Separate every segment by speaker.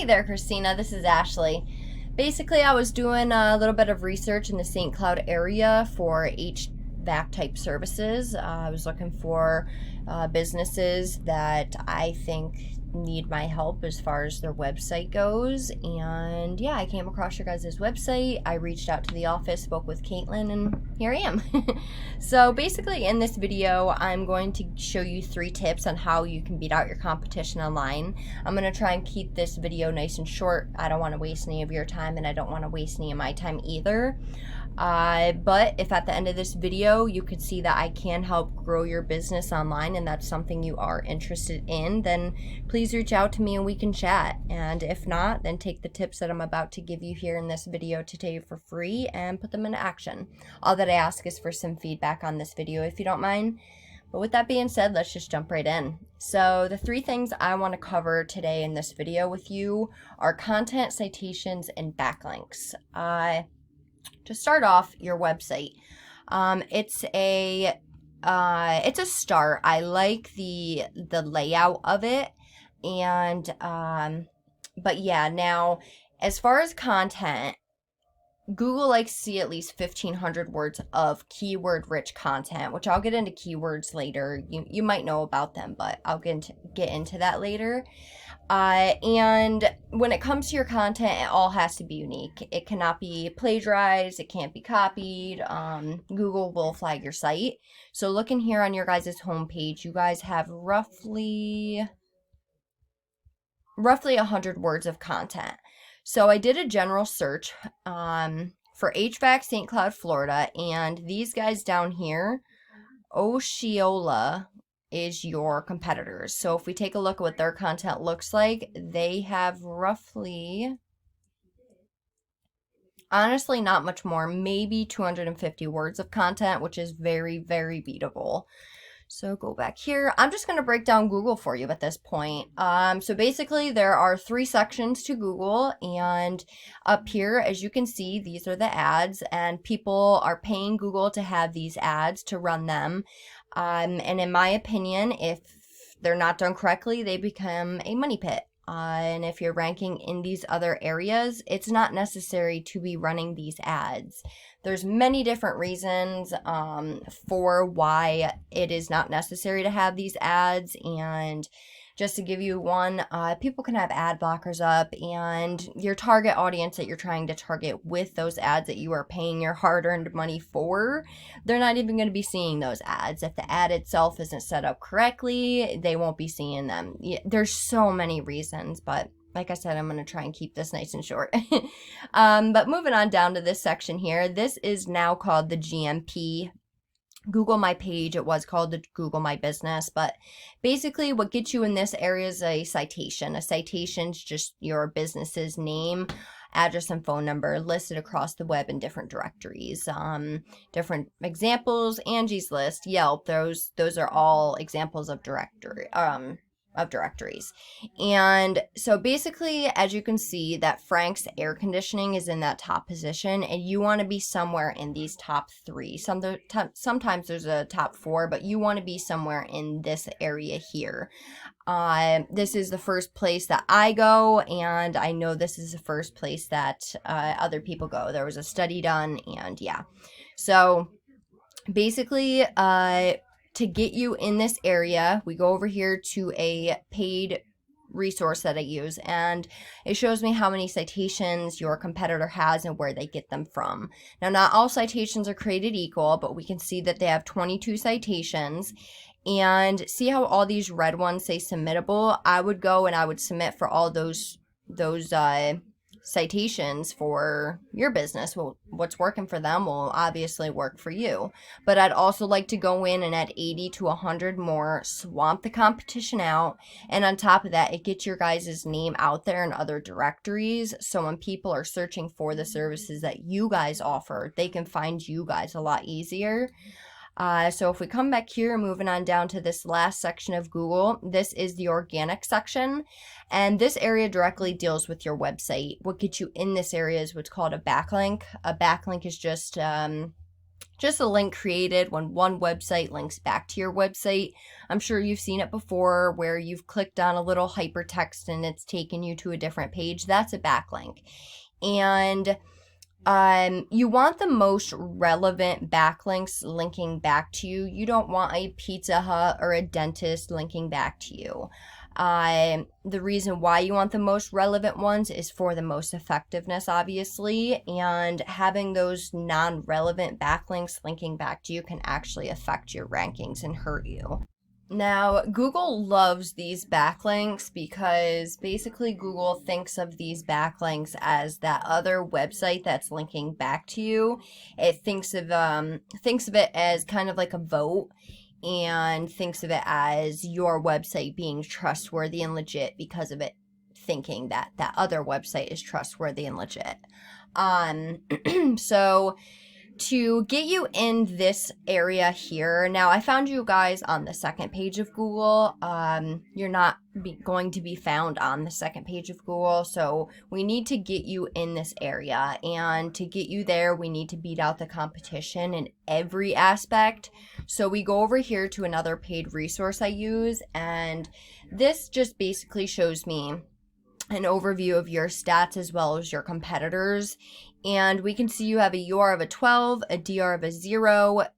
Speaker 1: Hey there, Kristina. This is Ashley. Basically, I was doing a little bit of research in the St. Cloud area for HVAC type services. I was looking for businesses that I think need my help as far as their website goes. And yeah, I came across your guys' website. I reached out to the office, spoke with Caitlin, and here I am. So basically, in this video, I'm going to show you 3 tips on how you can beat out your competition online. I'm going to try and keep this video nice and short. I don't want to waste any of your time, and I don't want to waste any of my time either. But if at the end of this video you could see that I can help grow your business online and that's something you are interested in, then please reach out to me and we can chat. And if not, then take the tips that I'm about to give you here in this video today for free and put them into action. All that I ask is for some feedback on this video if you don't mind. But with that being said, let's just jump right in. So the 3 things I want to cover today in this video with you are content, citations, and backlinks. To start off, your website. It's a start. I like the layout of it, and but yeah. Now, as far as content, Google likes to see at least 1,500 words of keyword-rich content, which I'll get into keywords later. You might know about them, but I'll get into that later. And when it comes to your content, it all has to be unique. It cannot be plagiarized. It can't be copied. Google will flag your site. So looking here on your guys' homepage, you guys have roughly 100 words of content. So I did a general search for HVAC St. Cloud, Florida, and these guys down here, Osceola, is your competitors. So if we take a look at what their content looks like, they have roughly, honestly, not much more, maybe 250 words of content, which is very, very beatable. So go back here. I'm just going to break down Google for you at this point. So basically there are 3 sections to Google, and up here, as you can see, these are the ads, and people are paying Google to have these ads to run them. And in my opinion, if they're not done correctly, they become a money pit. And if you're ranking in these other areas, it's not necessary to be running these ads. There's many different reasons for why it is not necessary to have these ads. And just to give you one, people can have ad blockers up, and your target audience that you're trying to target with those ads that you are paying your hard-earned money for, they're not even going to be seeing those ads. If the ad itself isn't set up correctly, they won't be seeing them. There's so many reasons, but like I said, I'm going to try and keep this nice and short. But moving on down to this section here, this is now called the GMP Google My Page. It was called the Google My Business, but basically what gets you in this area is a citation. A citation's just your business's name, address, and phone number listed across the web in different directories. Different examples: Angie's List, Yelp. Those are all examples of directories. And so basically, as you can see, that Frank's air conditioning is in that top position, and you want to be somewhere in these top 3. Sometimes there's a top 4, but you want to be somewhere in this area here. This is the first place that I go, and I know this is the first place that other people go. There was a study done, and yeah. So basically, to get you in this area, we go over here to a paid resource that I use, and it shows me how many citations your competitor has and where they get them from. Now, not all citations are created equal, but we can see that they have 22 citations. And see how all these red ones say submittable? I would go and I would submit for all those citations for your business. Well, what's working for them will obviously work for you. But I'd also like to go in and add 80 to 100 more, swamp the competition out, and on top of that, it gets your guys' name out there in other directories, so when people are searching for the services that you guys offer, they can find you guys a lot easier. So if we come back here, moving on down to this last section of Google, this is the organic section, and this area directly deals with your website. What gets you in this area is what's called a backlink. A backlink is just just a link created when one website links back to your website. I'm sure you've seen it before where you've clicked on a little hypertext and it's taken you to a different page. That's a backlink. And you want the most relevant backlinks linking back to you. You don't want a Pizza Hut or a dentist linking back to you. The reason why you want the most relevant ones is for the most effectiveness, obviously, and having those non-relevant backlinks linking back to you can actually affect your rankings and hurt you. Now, Google loves these backlinks because basically Google thinks of these backlinks as that other website that's linking back to you. It thinks of it as kind of like a vote, and thinks of it as your website being trustworthy and legit because of it thinking that that other website is trustworthy and legit. So to get you in this area here, now I found you guys on the second page of Google. You're not going to be found on the second page of Google, so we need to get you in this area, and to get you there we need to beat out the competition in every aspect. So we go over here to another paid resource I use, and this just basically shows me an overview of your stats as well as your competitors. And we can see you have a UR of a 12, a DR of a 0,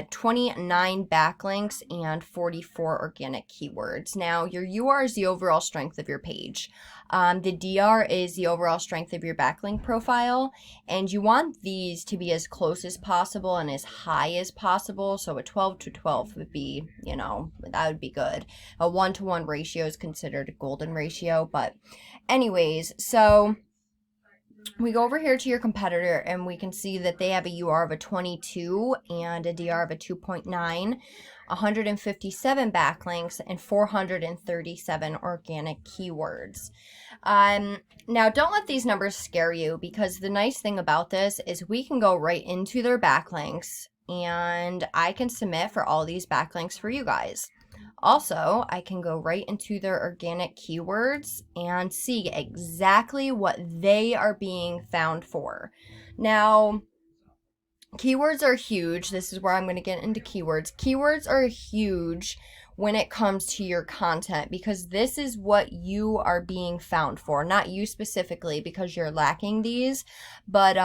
Speaker 1: 29 backlinks, and 44 organic keywords. Now, your UR is the overall strength of your page. The DR is the overall strength of your backlink profile, and you want these to be as close as possible and as high as possible. So a 12 to 12 would be, that would be good. A 1-to-1 ratio is considered a golden ratio, but anyways, so we go over here to your competitor and we can see that they have a UR of a 22 and a DR of a 2.9, 157 backlinks, and 437 organic keywords. Now, don't let these numbers scare you, because the nice thing about this is we can go right into their backlinks and I can submit for all these backlinks for you guys. Also, I can go right into their organic keywords and see exactly what they are being found for. Now, keywords are huge. This is where I'm going to get into keywords. Keywords are huge when it comes to your content, because this is what you are being found for. Not you specifically, because you're lacking these, but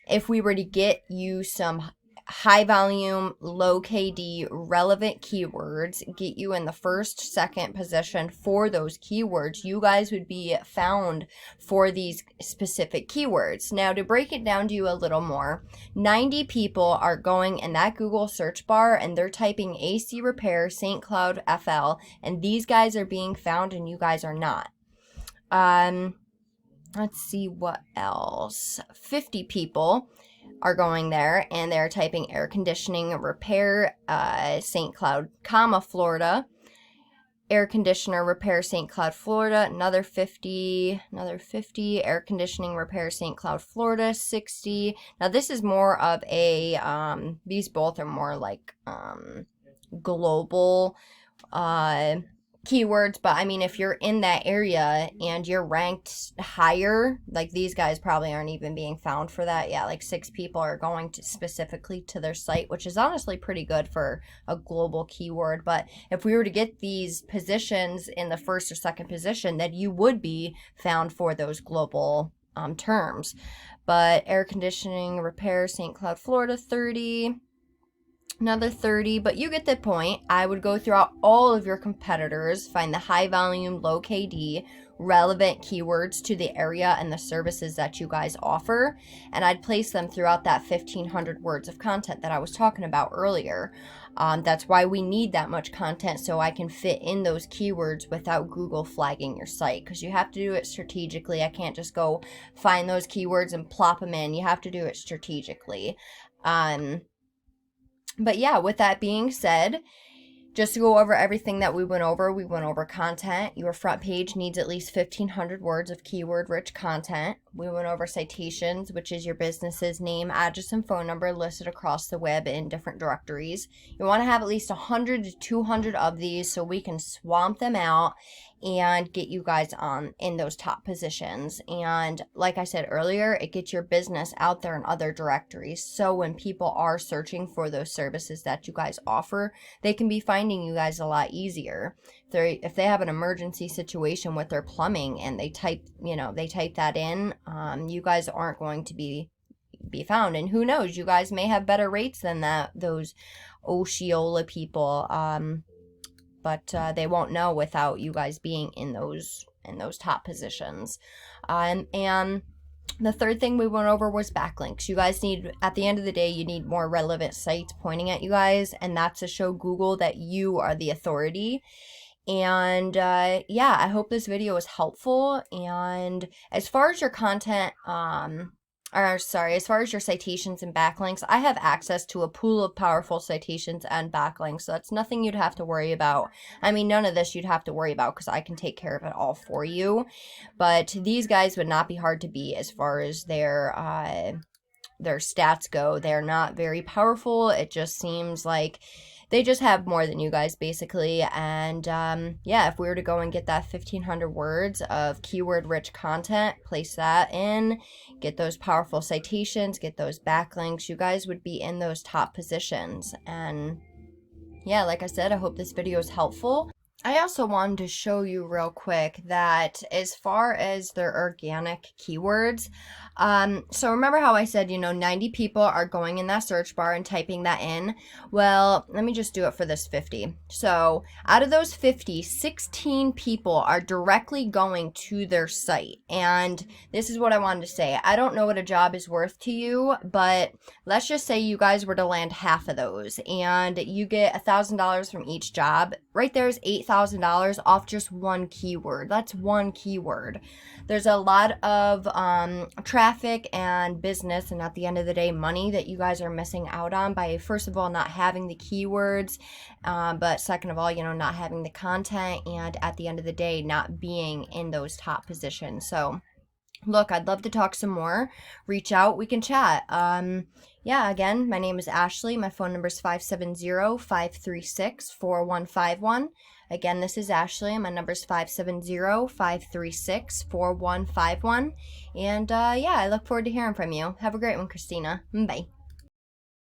Speaker 1: if we were to get you some high volume, low KD, relevant keywords, get you in the first, second position for those keywords, you guys would be found for these specific keywords. Now, to break it down to you a little more, 90 people are going in that Google search bar and they're typing AC Repair, St. Cloud FL, and these guys are being found and you guys are not. Let's see what else. 50 people are going there and they're typing air conditioning repair, St. Cloud, Florida, air conditioner repair, St. Cloud, Florida, another 50, air conditioning repair, St. Cloud, Florida, 60. Now this is more of a, these both are more like global keywords, but I mean, if you're in that area and you're ranked higher, like these guys probably aren't even being found for that. Yeah, like 6 people are going to specifically to their site, which is honestly pretty good for a global keyword. But if we were to get these positions in the first or second position, then you would be found for those global terms. But air conditioning repair, St. Cloud, Florida, 30. Another 30, but you get the point. I would go throughout all of your competitors, find the high volume, low KD, relevant keywords to the area and the services that you guys offer, and I'd place them throughout that 1,500 words of content that I was talking about earlier. That's why we need that much content, so I can fit in those keywords without Google flagging your site, because you have to do it strategically. I can't just go find those keywords and plop them in. You have to do it strategically. But yeah, with that being said, just to go over everything that we went over content. Your front page needs at least 1,500 words of keyword-rich content. We went over citations, which is your business's name, address, and phone number listed across the web in different directories. You want to have at least 100 to 200 of these so we can swamp them out and get you guys on in those top positions. And like I said earlier, it gets your business out there in other directories. So when people are searching for those services that you guys offer, they can be finding you guys a lot easier. If they have an emergency situation with their plumbing and they type that in, you guys aren't going to be found. And who knows, you guys may have better rates than those Osceola people. But they won't know without you guys being in those top positions. And the third thing we went over was backlinks. You guys need, at the end of the day, you need more relevant sites pointing at you guys, and that's to show Google that you are the authority. And yeah, I hope this video was helpful. And as far as your content, as far as your citations and backlinks, I have access to a pool of powerful citations and backlinks, so that's nothing you'd have to worry about. I mean, none of this you'd have to worry about because I can take care of it all for you. But these guys would not be hard to beat as far as their stats go. They're not very powerful. It just seems like they just have more than you guys, basically. And yeah, if we were to go and get that 1,500 words of keyword-rich content, place that in, get those powerful citations, get those backlinks, you guys would be in those top positions. And yeah, like I said, I hope this video is helpful. I also wanted to show you real quick that as far as their organic keywords, so remember how I said, 90 people are going in that search bar and typing that in? Well, let me just do it for this 50. So out of those 50, 16 people are directly going to their site. And this is what I wanted to say. I don't know what a job is worth to you, but let's just say you guys were to land half of those and you get $1,000 from each job. Right there's $8,000 off just one keyword. That's one keyword. There's a lot of traffic and business, and at the end of the day, money that you guys are missing out on by, first of all, not having the keywords, but second of all, not having the content, and at the end of the day, not being in those top positions. So look, I'd love to talk some more. Reach out, we can chat. Yeah, again, my name is Ashley. My phone number is 570-536-4151. Again, this is Ashley. My number is 570-536-4151. And yeah, I look forward to hearing from you. Have a great one, Kristina. Bye.